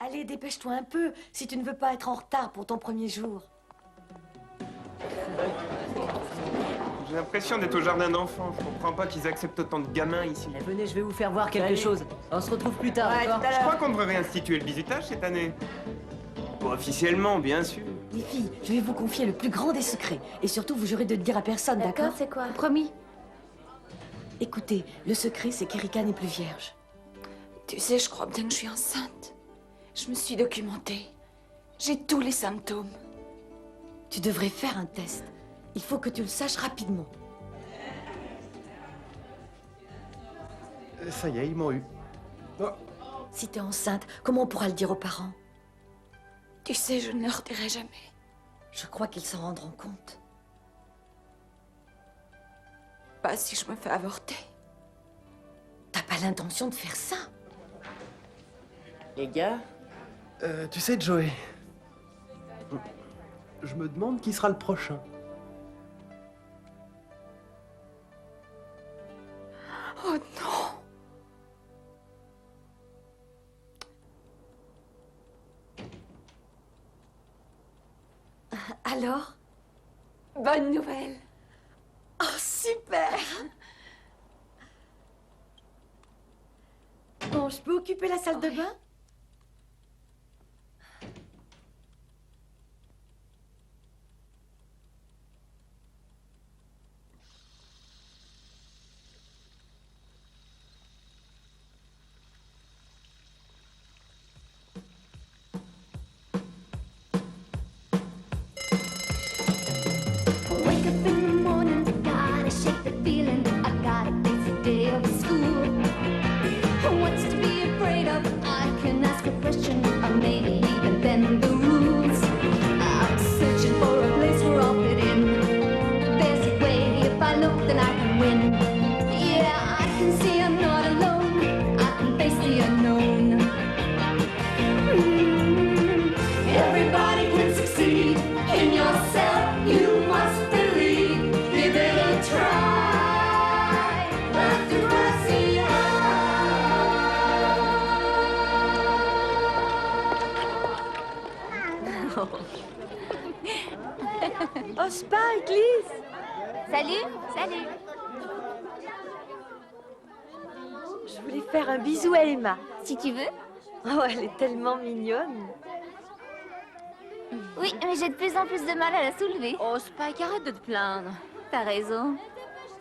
Allez, dépêche-toi un peu, si tu ne veux pas être en retard pour ton premier jour. J'ai l'impression d'être au jardin d'enfants. Je comprends pas qu'ils acceptent autant de gamins ici. Eh, venez, je vais vous faire voir quelque chose. On se retrouve plus tard, d'accord? Je crois qu'on devrait réinstituer le bizutage cette année. Bon, officiellement, bien sûr. Les filles, je vais vous confier le plus grand des secrets. Et surtout, vous jurez de le dire à personne, d'accord? C'est quoi? Promis. Écoutez, le secret, c'est qu'Erika n'est plus vierge. Tu sais, je crois bien que je suis enceinte. Je me suis documentée. J'ai tous les symptômes. Tu devrais faire un test. Il faut que tu le saches rapidement. Ça y est, ils m'ont eu. Oh. Si t'es enceinte, comment on pourra le dire aux parents? Tu sais, je ne leur dirai jamais. Je crois qu'ils s'en rendront compte. Pas si je me fais avorter. T'as pas l'intention de faire ça? Les gars? Tu sais, Joey, je me demande qui sera le prochain. Oh non! Alors? Bonne nouvelle! Oh, super! Bon, je peux occuper la salle de bain? Wake up in the morning, gotta shake the feeling. I got a busy day of school. What's to be afraid of? I can ask a question, or maybe even bend the rules. I'm searching for a place where I'll fit in. There's a way, if I look, then I can win. Yeah, I can see I'm not alone. I can face the unknown. Everybody can succeed in yourself. You must believe. Give it a try. Let the grass see Oh, Spike, Liz! Salut, salut. Je voulais faire un bisou à Emma. Si tu veux. Oh, elle est tellement mignonne. Oui, mais j'ai de plus en plus de mal à la soulever. Oh, Spike, arrête de te plaindre. T'as raison.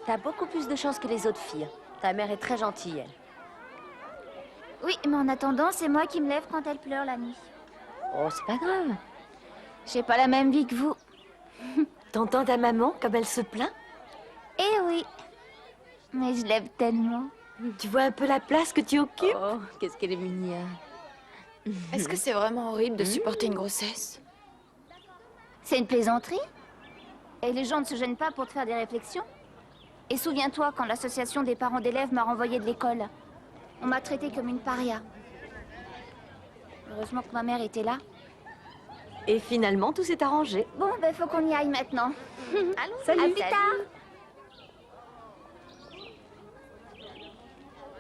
T'as beaucoup plus de chance que les autres filles. Ta mère est très gentille, elle. Oui, mais en attendant, c'est moi qui me lève quand elle pleure la nuit. Oh, c'est pas grave. J'ai pas la même vie que vous. T'entends ta maman comme elle se plaint? Eh oui. Mais je l'aime tellement. Tu vois un peu la place que tu occupes? Oh, qu'est-ce qu'elle est mignonne. Est-ce que c'est vraiment horrible de supporter une grossesse? C'est une plaisanterie? Et les gens ne se gênent pas pour te faire des réflexions? Et souviens-toi quand l'association des parents d'élèves m'a renvoyée de l'école. On m'a traitée comme une paria. Heureusement que ma mère était là. Et finalement, tout s'est arrangé. Bon, ben faut qu'on y aille maintenant. Allons, Salut. À plus tard.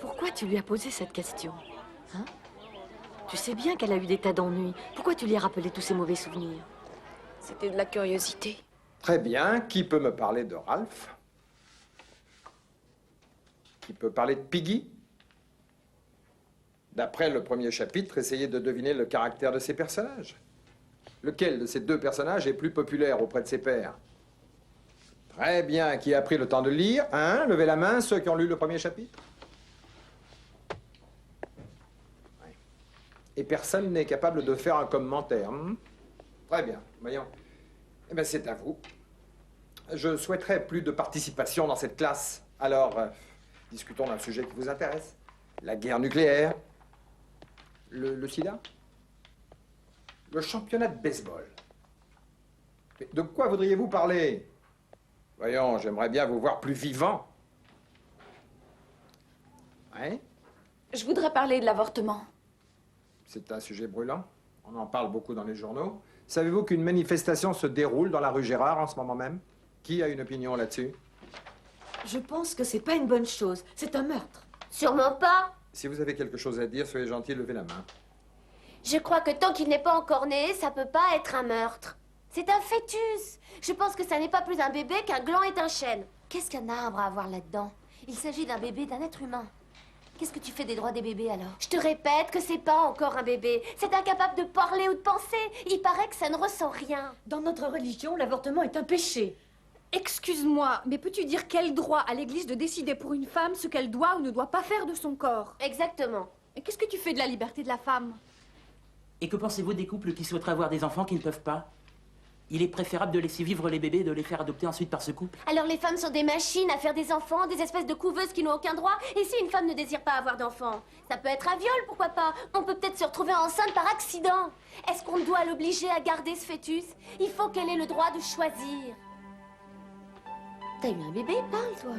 Pourquoi tu lui as posé cette question? Hein? Tu sais bien qu'elle a eu des tas d'ennuis. Pourquoi tu lui as rappelé tous ces mauvais souvenirs? C'était de la curiosité. Très bien. Qui peut me parler de Ralph? Qui peut parler de Piggy? D'après le premier chapitre, essayez de deviner le caractère de ces personnages. Lequel de ces deux personnages est plus populaire auprès de ses pairs? Très bien. Qui a pris le temps de lire? Hein? Levez la main, ceux qui ont lu le premier chapitre. Oui. Et personne n'est capable de faire un commentaire. Très bien. Voyons. Eh bien, c'est à vous. Je souhaiterais plus de participation dans cette classe. Alors, discutons d'un sujet qui vous intéresse. La guerre nucléaire. Le sida. Le championnat de baseball. Mais de quoi voudriez-vous parler? Voyons, j'aimerais bien vous voir plus vivant. Ouais? Je voudrais parler de l'avortement. C'est un sujet brûlant. On en parle beaucoup dans les journaux. Savez-vous qu'une manifestation se déroule dans la rue Gérard en ce moment même? Qui a une opinion là-dessus? Je pense que c'est pas une bonne chose. C'est un meurtre. Sûrement pas. Si vous avez quelque chose à dire, soyez gentil, levez la main. Je crois que tant qu'il n'est pas encore né, ça peut pas être un meurtre. C'est un fœtus. Je pense que ça n'est pas plus un bébé qu'un gland est un chêne. Qu'est-ce qu'un arbre a à voir là-dedans? Il s'agit d'un bébé, d'un être humain. Qu'est-ce que tu fais des droits des bébés alors? Je te répète que c'est pas encore un bébé. C'est incapable de parler ou de penser. Il paraît que ça ne ressent rien. Dans notre religion, l'avortement est un péché. Excuse-moi, mais peux-tu dire quel droit à l'Église de décider pour une femme ce qu'elle doit ou ne doit pas faire de son corps? Exactement. Et qu'est-ce que tu fais de la liberté de la femme? Et que pensez-vous des couples qui souhaiteraient avoir des enfants qui ne peuvent pas? Il est préférable de laisser vivre les bébés et de les faire adopter ensuite par ce couple. Alors les femmes sont des machines à faire des enfants, des espèces de couveuses qui n'ont aucun droit. Et si une femme ne désire pas avoir d'enfants? Ça peut être un viol, pourquoi pas? On peut peut-être se retrouver enceinte par accident. Est-ce qu'on doit l'obliger à garder ce fœtus? Il faut qu'elle ait le droit de choisir. T'as eu un bébé? Parle, toi.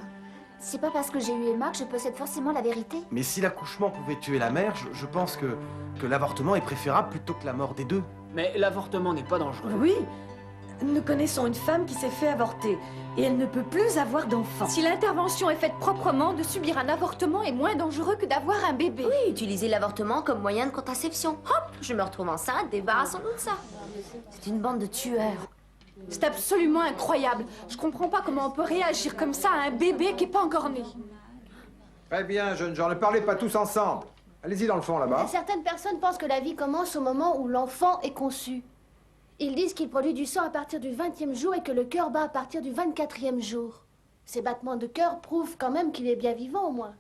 C'est pas parce que j'ai eu Emma que je possède forcément la vérité. Mais si l'accouchement pouvait tuer la mère, je pense que l'avortement est préférable plutôt que la mort des deux. Mais l'avortement n'est pas dangereux. Oui. Nous connaissons une femme qui s'est fait avorter et elle ne peut plus avoir d'enfant. Si l'intervention est faite proprement, de subir un avortement est moins dangereux que d'avoir un bébé. Oui, utiliser l'avortement comme moyen de contraception. Hop, je me retrouve enceinte, débarrassons-nous de ça. C'est une bande de tueurs. C'est absolument incroyable. Je comprends pas comment on peut réagir comme ça à un bébé qui est pas encore né. Très bien, jeunes gens, ne parlez pas tous ensemble. Allez-y dans le fond, là-bas. Certaines personnes pensent que la vie commence au moment où l'enfant est conçu. Ils disent qu'il produit du sang à partir du 20e jour et que le cœur bat à partir du 24e jour. Ces battements de cœur prouvent quand même qu'il est bien vivant, au moins.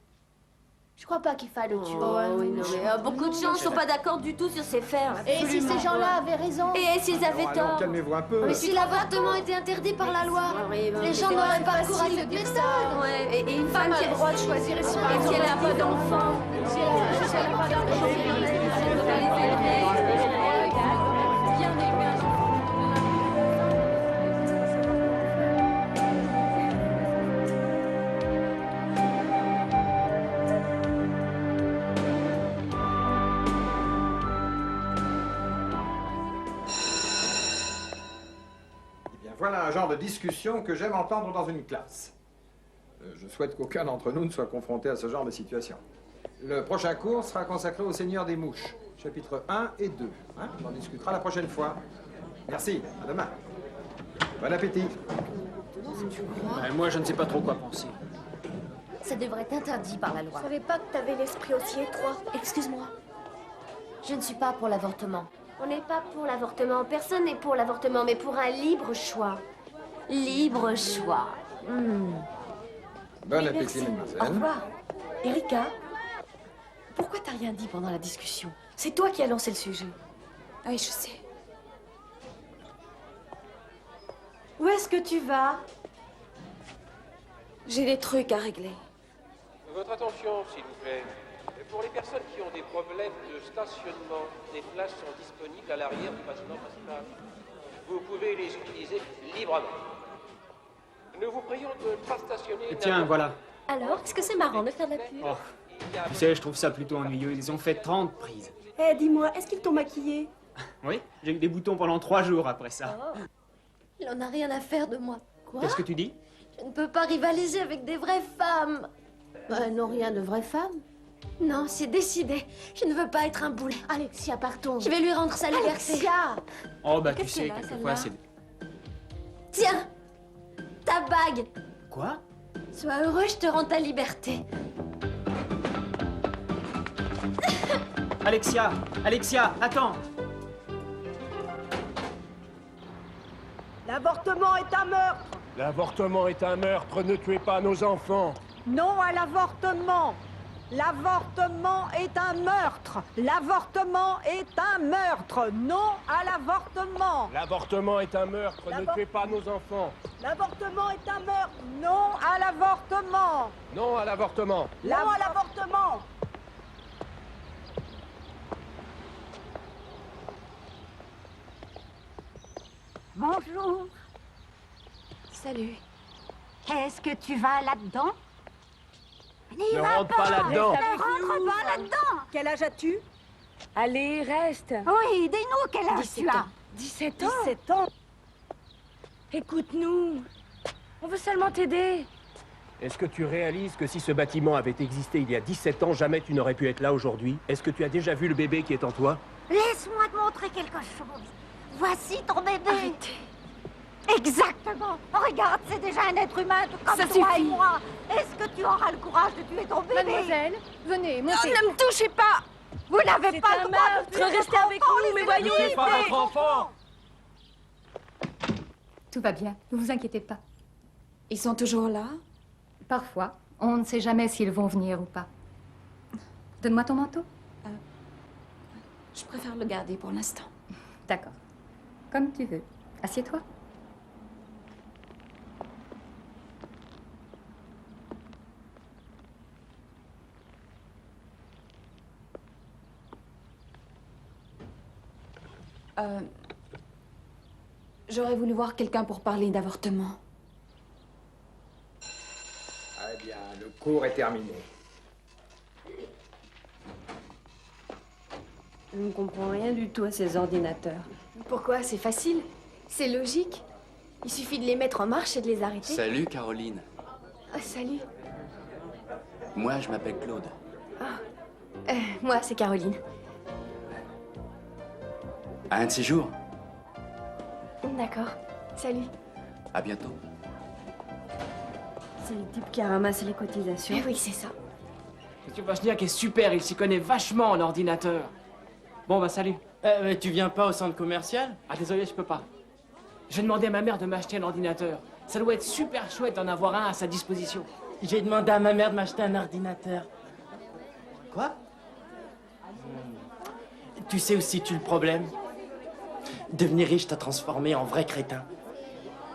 Je crois pas qu'il faille le tuer. Oui, non, mais beaucoup de gens ne sont pas d'accord du tout sur ces faits. Et si ces gens-là avaient raison? Et s'ils avaient Alors, tort? calmez-vous un peu. Mais si l'avortement était interdit par la loi, les gens n'auraient pas recours à cette méthode. Ouais, et une femme qui a le droit de choisir et si elle n'a pas d'enfant, si elle n'a pas d'enfant, elle peut pas les élever. Voilà un genre de discussion que j'aime entendre dans une classe. Je souhaite qu'aucun d'entre nous ne soit confronté à ce genre de situation. Le prochain cours sera consacré au Seigneur des Mouches, chapitres 1 et 2. Hein, on en discutera la prochaine fois. Merci, à demain. Bon appétit. Moi, je ne sais pas trop quoi penser. Ça devrait être interdit par la loi. Je savais pas que t'avais l'esprit aussi étroit. Excuse-moi. Je ne suis pas pour l'avortement. On n'est pas pour l'avortement. Personne n'est pour l'avortement, mais pour un libre choix. Libre choix. Bon appétit, Merci. mademoiselle. Au revoir. Erika, pourquoi t'as rien dit pendant la discussion? C'est toi qui as lancé le sujet. Oui, je sais. Où est-ce que tu vas? J'ai des trucs à régler. Votre attention, s'il vous plaît. Pour les personnes qui ont des problèmes de stationnement, des places sont disponibles à l'arrière du bâtiment principal. Vous pouvez les utiliser librement. Nous vous prions de ne pas stationner... Tiens, voilà. Alors, est-ce que c'est marrant de faire de la pub? Oh, tu sais, je trouve ça plutôt ennuyeux. Ils ont fait 30 prises. Eh, dis-moi, est-ce qu'ils t'ont maquillée? Oui, j'ai eu des boutons pendant 3 jours après ça. Il en a rien à faire de moi. Quoi? Qu'est-ce que tu dis? Je ne peux pas rivaliser avec des vraies femmes. Elles n'ont rien de vraies femmes. Non, c'est décidé. Je ne veux pas être un boulet. Alexia, partons. Je vais lui rendre sa liberté. Alexia! Oh, bah tu Qu'est-ce sais, qu'elle a, quelquefois c'est... Tiens, ta bague. Quoi? Sois heureux, je te rends ta liberté. Alexia! Alexia, attends! L'avortement est un meurtre! L'avortement est un meurtre, ne tuez pas nos enfants. Non à l'avortement! L'avortement est un meurtre! L'avortement est un meurtre! Non à l'avortement! L'avortement est un meurtre, ne tuez pas nos enfants. L'avortement est un meurtre! Non à l'avortement! Non à l'avortement. Non à l'avortement! Bonjour! Salut. Est-ce que tu vas là-dedans? Ne rentre pas là-dedans. Ne rentre pas là-dedans! Quel âge as-tu? Allez, reste. Oui, dis-nous quel âge 17 tu as! ans. 17 ans. 17 ans! Écoute-nous. On veut seulement t'aider. Est-ce que tu réalises que si ce bâtiment avait existé il y a 17 ans, jamais tu n'aurais pu être là aujourd'hui? Est-ce que tu as déjà vu le bébé qui est en toi? Laisse-moi te montrer quelque chose. Voici ton bébé. Arrêtez. Exactement. Regarde, c'est déjà un être humain, tout comme Ça toi suffit. et moi. Est-ce que tu auras le courage de tuer ton bébé? Mademoiselle, venez, Non, montez. ne me touchez pas. Vous n'avez pas le droit de tuer Restez votre avec enfant, nous, mais laissez-le voyons, vivre. votre enfant. Tout va bien, ne vous inquiétez pas. Ils sont toujours là? Parfois, on ne sait jamais s'ils vont venir ou pas. Donne-moi ton manteau. Je préfère le garder pour l'instant. D'accord. Comme tu veux. Assieds-toi. J'aurais voulu voir quelqu'un pour parler d'avortement. Eh bien, le cours est terminé. Je ne comprends rien du tout à ces ordinateurs. Pourquoi? C'est facile. C'est logique. Il suffit de les mettre en marche et de les arrêter. Salut Caroline. Ah, salut. Moi, je m'appelle Claude. Moi, c'est Caroline. À un de ces jours. D'accord. Salut. À bientôt. C'est le type qui ramasse les cotisations. Eh oui, c'est ça. Monsieur Vachniak est super, il s'y connaît vachement en ordinateur. Bon, bah salut. Tu viens pas au centre commercial? Ah, désolé, je peux pas. J'ai demandé à ma mère de m'acheter un ordinateur. Ça doit être super chouette d'en avoir un à sa disposition. J'ai demandé à ma mère de m'acheter un ordinateur. Quoi? Tu sais où se situe le problème? Devenir riche t'a transformé en vrai crétin.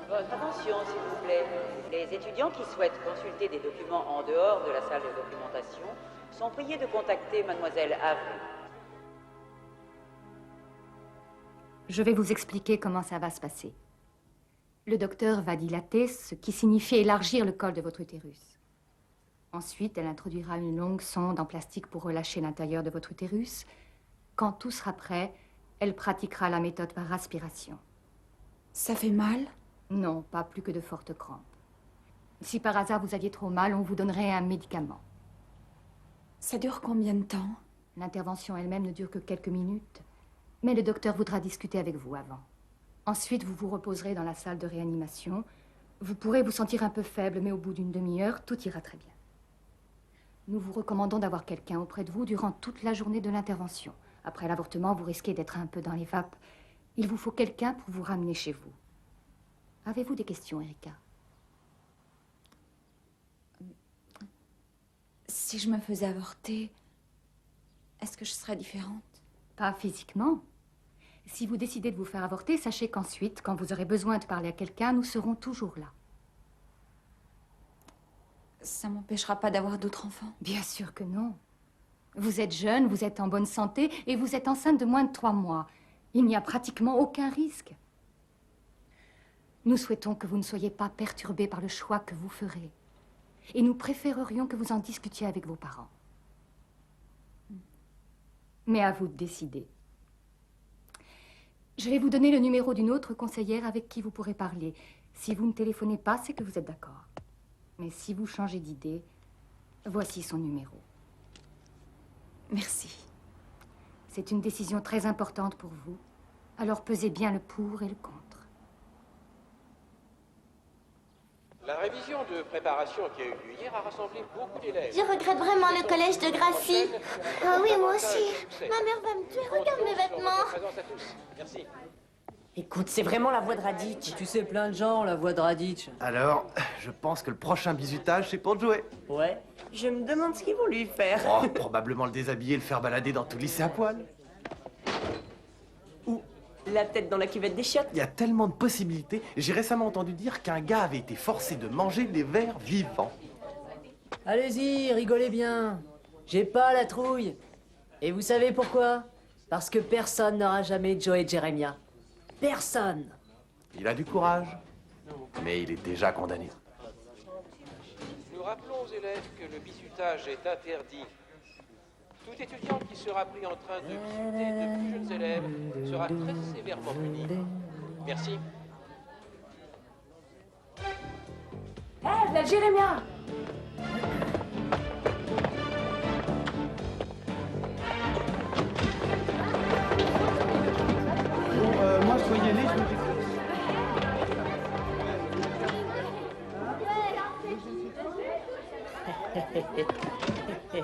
Votre attention, s'il vous plaît. Les étudiants qui souhaitent consulter des documents en dehors de la salle de documentation sont priés de contacter Mademoiselle Avril. Je vais vous expliquer comment ça va se passer. Le docteur va dilater, ce qui signifie élargir le col de votre utérus. Ensuite, elle introduira une longue sonde en plastique pour relâcher l'intérieur de votre utérus. Quand tout sera prêt, elle pratiquera la méthode par aspiration. Ça fait mal? Non, pas plus que de fortes crampes. Si par hasard vous aviez trop mal, on vous donnerait un médicament. Ça dure combien de temps? L'intervention elle-même ne dure que quelques minutes, mais le docteur voudra discuter avec vous avant. Ensuite, vous vous reposerez dans la salle de réanimation. Vous pourrez vous sentir un peu faible, mais au bout d'une demi-heure, tout ira très bien. Nous vous recommandons d'avoir quelqu'un auprès de vous durant toute la journée de l'intervention. Après l'avortement, vous risquez d'être un peu dans les vapes. Il vous faut quelqu'un pour vous ramener chez vous. Avez-vous des questions, Erika? Si je me faisais avorter, est-ce que je serais différente? Pas physiquement. Si vous décidez de vous faire avorter, sachez qu'ensuite, quand vous aurez besoin de parler à quelqu'un, nous serons toujours là. Ça m'empêchera pas d'avoir d'autres enfants? Bien sûr que non. Vous êtes jeune, vous êtes en bonne santé et vous êtes enceinte de moins de 3 mois. Il n'y a pratiquement aucun risque. Nous souhaitons que vous ne soyez pas perturbés par le choix que vous ferez. Et nous préférerions que vous en discutiez avec vos parents. Mais à vous de décider. Je vais vous donner le numéro d'une autre conseillère avec qui vous pourrez parler. Si vous ne téléphonez pas, c'est que vous êtes d'accord. Mais si vous changez d'idée, voici son numéro. Merci. C'est une décision très importante pour vous. Alors pesez bien le pour et le contre. La révision de préparation qui a eu lieu hier a rassemblé beaucoup d'élèves. Je regrette vraiment le collège de Gracie. Ah oui, moi aussi. Ma mère va me tuer. Regarde mes vêtements. Présence à tous. Merci. Écoute, c'est vraiment la voix de Radic. Tu sais, plein de gens, la voix de Radic. Alors, je pense que le prochain bisutage, c'est pour Joey. Ouais. Je me demande ce qu'ils vont lui faire. Oh, probablement le déshabiller et le faire balader dans tout le lycée à poil. Ou la tête dans la cuvette des chiottes. Il y a tellement de possibilités. J'ai récemment entendu dire qu'un gars avait été forcé de manger des vers vivants. Allez-y, rigolez bien. J'ai pas la trouille. Et vous savez pourquoi? Parce que personne n'aura jamais Joey Jeremiah. Personne. Il a du courage, mais il est déjà condamné. Nous rappelons aux élèves que le bizutage est interdit. Tout étudiant qui sera pris en train de visiter de plus jeunes élèves sera très sévèrement puni. Merci. Hé, la Jérémia! T'es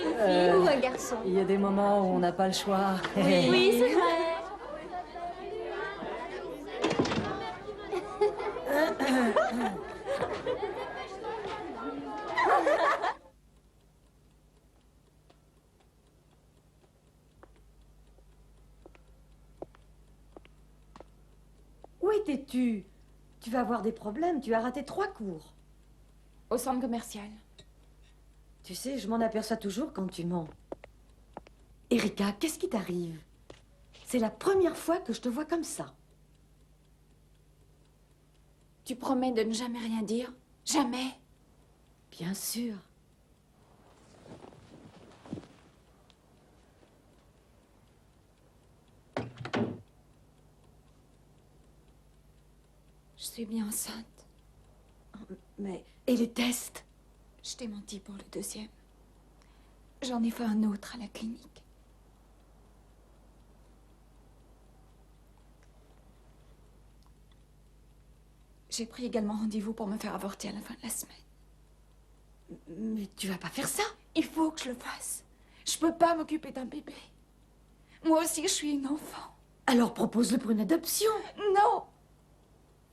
une fille ou un garçon? Il y a des moments où on n'a pas le choix. Oui, c'est vrai. Où étais-tu? Tu vas avoir des problèmes, tu as raté 3 cours. Au centre commercial. Tu sais, je m'en aperçois toujours quand tu mens. Erika, qu'est-ce qui t'arrive? C'est la première fois que je te vois comme ça. Tu promets de ne jamais rien dire? Jamais? Bien sûr. Je suis bien enceinte. Mais... Et les tests? Je t'ai menti pour le 2e. J'en ai fait un autre à la clinique. J'ai pris également rendez-vous pour me faire avorter à la fin de la semaine. Mais tu vas pas faire ça? Il faut que je le fasse. Je peux pas m'occuper d'un bébé. Moi aussi, je suis une enfant. Alors propose-le pour une adoption. Non!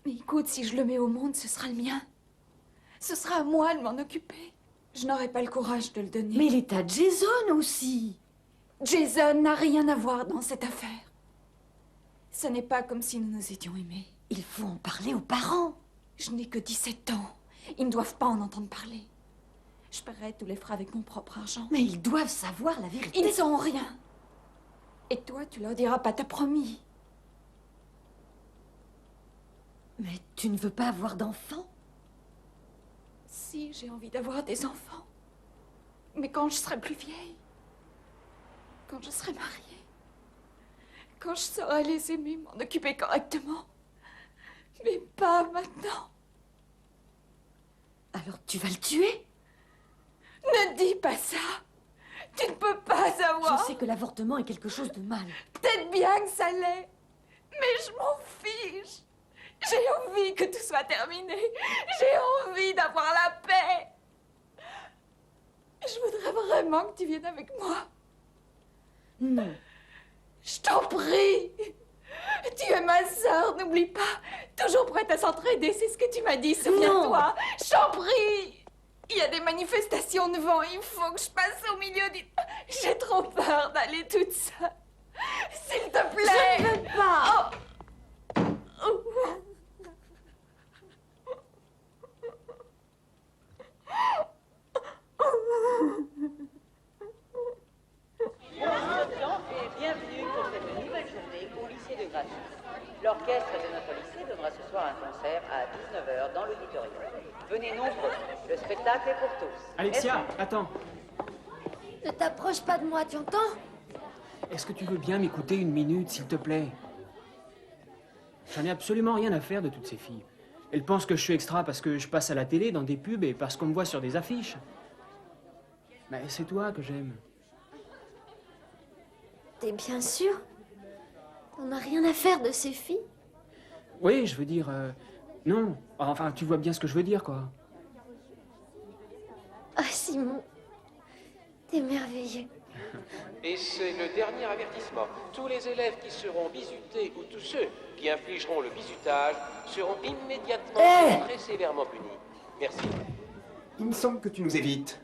Mais écoute, si je le mets au monde, ce sera le mien. Ce sera à moi de m'en occuper. Je n'aurai pas le courage de le donner. Mais l'état de Jason aussi. Jason n'a rien à voir dans cette affaire. Ce n'est pas comme si nous nous étions aimés. Il faut en parler aux parents. Je n'ai que 17 ans. Ils ne doivent pas en entendre parler. Je paierai tous les frais avec mon propre argent. Mais ils doivent savoir la vérité. Ils ne sauront rien. Et toi, tu leur diras pas, t'as promis. Mais tu ne veux pas avoir d'enfants? Si, j'ai envie d'avoir des enfants. Mais quand je serai plus vieille. Quand je serai mariée. Quand je saurai les aimer, m'en occuper correctement. Mais pas maintenant. Alors tu vas le tuer? Ne dis pas ça. Tu ne peux pas savoir. Je sais que l'avortement est quelque chose de mal. Peut-être bien que ça l'est. Mais je m'en fiche. J'ai envie que tout soit terminé. J'ai envie d'avoir la paix. Je voudrais vraiment que tu viennes avec moi. Non. Je t'en prie. Tu es ma sœur, n'oublie pas. Toujours prête à s'entraider, c'est ce que tu m'as dit, souviens-toi. Je t'en prie. Il y a des manifestations devant, il faut que je passe au milieu du... J'ai trop peur d'aller toute seule. S'il te plaît. Je ne veux pas. Bonjour et bienvenue pour cette nouvelle journée au lycée de Gracchus. L'orchestre de notre lycée donnera ce soir un concert à 19h dans l'auditorium. Venez nombreux, le spectacle est pour tous. Alexia, attends. Ne t'approche pas de moi, tu entends? Est-ce que tu veux bien m'écouter une minute, s'il te plaît? J'en ai absolument rien à faire de toutes ces filles. Elles pensent que je suis extra parce que je passe à la télé, dans des pubs et parce qu'on me voit sur des affiches. Mais c'est toi que j'aime. T'es bien sûr? On n'a rien à faire de ces filles? Oui, je veux dire... non. Enfin, tu vois bien ce que je veux dire, quoi. Ah, Simon, t'es merveilleux. Et c'est le dernier avertissement. Tous les élèves qui seront bizutés ou tous ceux qui infligeront le bizutage seront immédiatement très sévèrement punis. Merci. Il me semble que tu nous évites.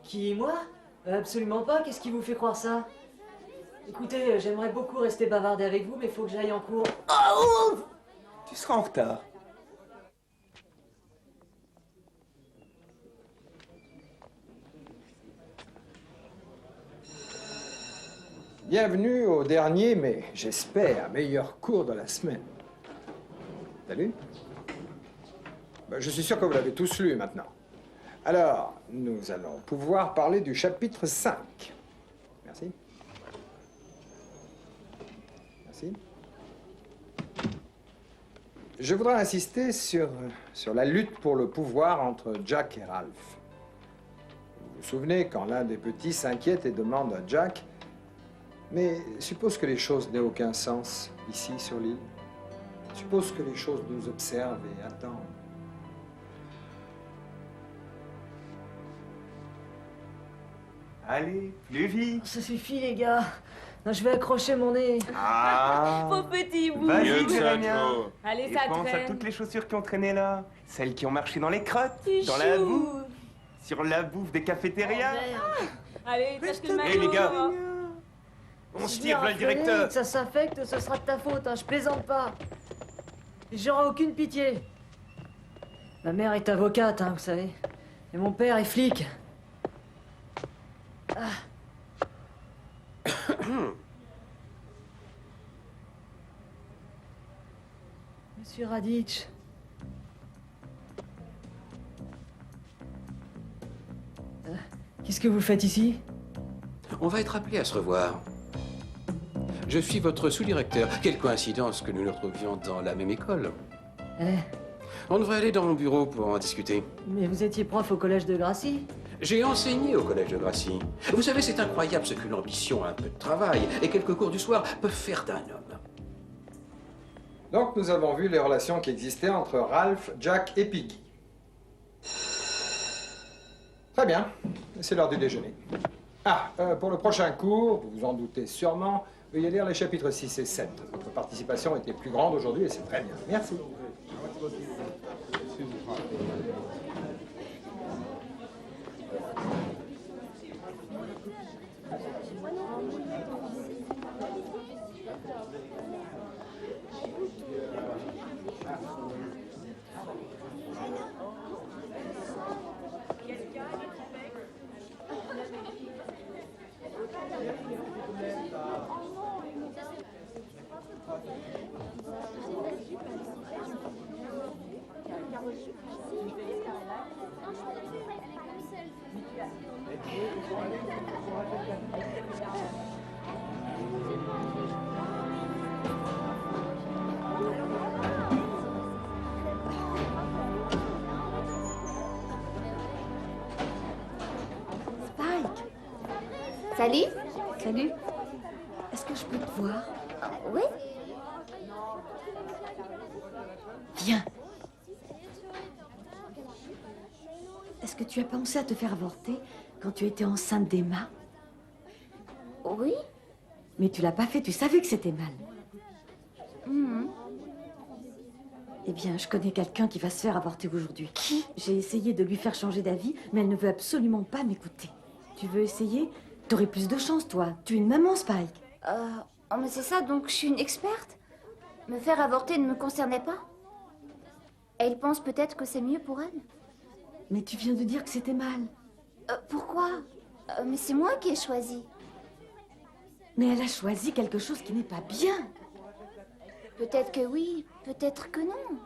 Qui, moi? Absolument pas, qu'est-ce qui vous fait croire ça? Écoutez, j'aimerais beaucoup rester bavarder avec vous, mais faut que j'aille en cours. Tu seras en retard. Bienvenue au dernier, mais j'espère, meilleur cours de la semaine. Salut. Ben, je suis sûr que vous l'avez tous lu maintenant. Alors, nous allons pouvoir parler du chapitre 5. Merci. Merci. Je voudrais insister sur la lutte pour le pouvoir entre Jack et Ralph. Vous vous souvenez quand l'un des petits s'inquiète et demande à Jack: mais suppose que les choses n'aient aucun sens ici sur l'île. Suppose que les choses nous observent et attendent. Allez, plus vite. Ça suffit, les gars. Non, je vais accrocher mon nez. Ah. Pauvre petit bout. Vas-y, Jérémia. Allez, Et ça pense à traîne. toutes les chaussures qui ont traîné là. Celles qui ont marché dans les crottes, Tu dans la joues. boue, sur la bouffe des cafétérias. Allez, tâche le Eh les gars, on Si se je tire, viens là le rafler, directeur. que ça s'infecte, ce sera de ta faute, hein, je plaisante pas. J'aurai aucune pitié. Ma mère est avocate, hein, vous savez. Et mon père est flic. Ah. Monsieur Raditch. Qu'est-ce que vous faites ici? On va être appelé à se revoir. Je suis votre sous-directeur. Quelle coïncidence que nous nous retrouvions dans la même école. Eh, On devrait aller dans mon bureau pour en discuter. mais vous étiez prof au collège de Gracie? J'ai enseigné au collège de Gracie. Vous savez, c'est incroyable ce qu'une ambition, un peu de travail et quelques cours du soir peuvent faire d'un homme. Donc nous avons vu les relations qui existaient entre Ralph, Jack et Piggy. Très bien, c'est l'heure du déjeuner. Ah, pour le prochain cours, vous vous en doutez sûrement, veuillez lire les chapitres 6 et 7. Votre participation était plus grande aujourd'hui et c'est très bien. Merci. Spike. Salut. Salut. Est-ce que je peux te voir? Oui. Viens. Est-ce que tu as pensé à te faire avorter quand tu étais enceinte d'Emma? Oui. Mais tu l'as pas fait, tu savais que c'était mal. Mhm. Eh bien, je connais quelqu'un qui va se faire avorter aujourd'hui. Qui? J'ai essayé de lui faire changer d'avis, mais elle ne veut absolument pas m'écouter. Tu veux essayer? T'aurais plus de chance, toi. Tu es une maman, Spike. Oh, mais c'est ça, donc je suis une experte? Me faire avorter ne me concernait pas? Elle pense peut-être que c'est mieux pour elle? Mais tu viens de dire que c'était mal. Pourquoi? Mais c'est moi qui ai choisi. Mais elle a choisi quelque chose qui n'est pas bien. Peut-être que oui, peut-être que non.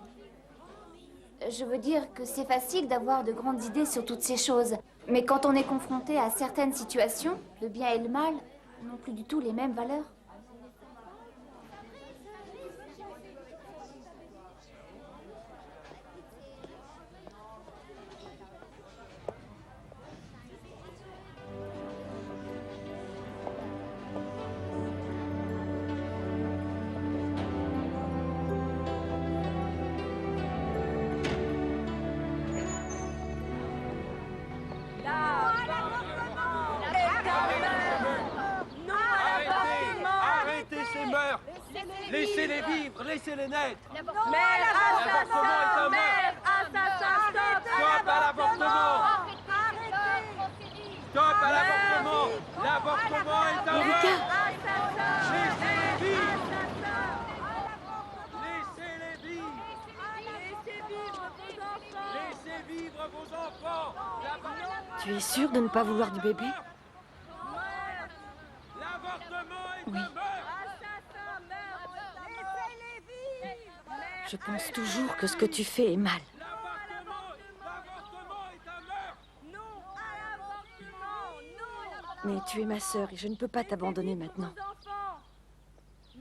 Je veux dire que c'est facile d'avoir de grandes idées sur toutes ces choses. Mais quand on est confronté à certaines situations, le bien et le mal n'ont plus du tout les mêmes valeurs. Arrêtez ces meurtres! Laissez-les vivre, laissez-les naître! Mère, L'avortement est un meurtre! Stop à l'avortement! Stop à l'avortement! L'avortement est un meurtre! Laissez-les vivre! Laissez-les vivre! Laissez vivre vos enfants! Tu es sûre de ne pas vouloir du bébé? Oui. Je pense toujours que ce que tu fais est mal. Mais tu es ma sœur et je ne peux pas t'abandonner maintenant.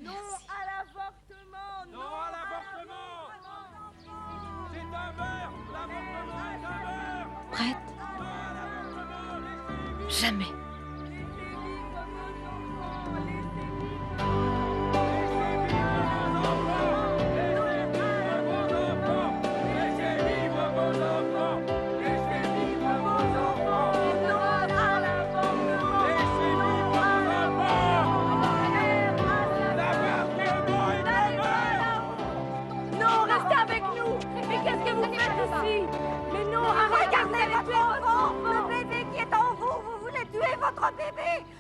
Non à l'avortement! Non à l'avortement! C'est un meurtre! L'avortement est un meurtre! Prête? Jamais. Laissez vivre vos enfants! votre bébé.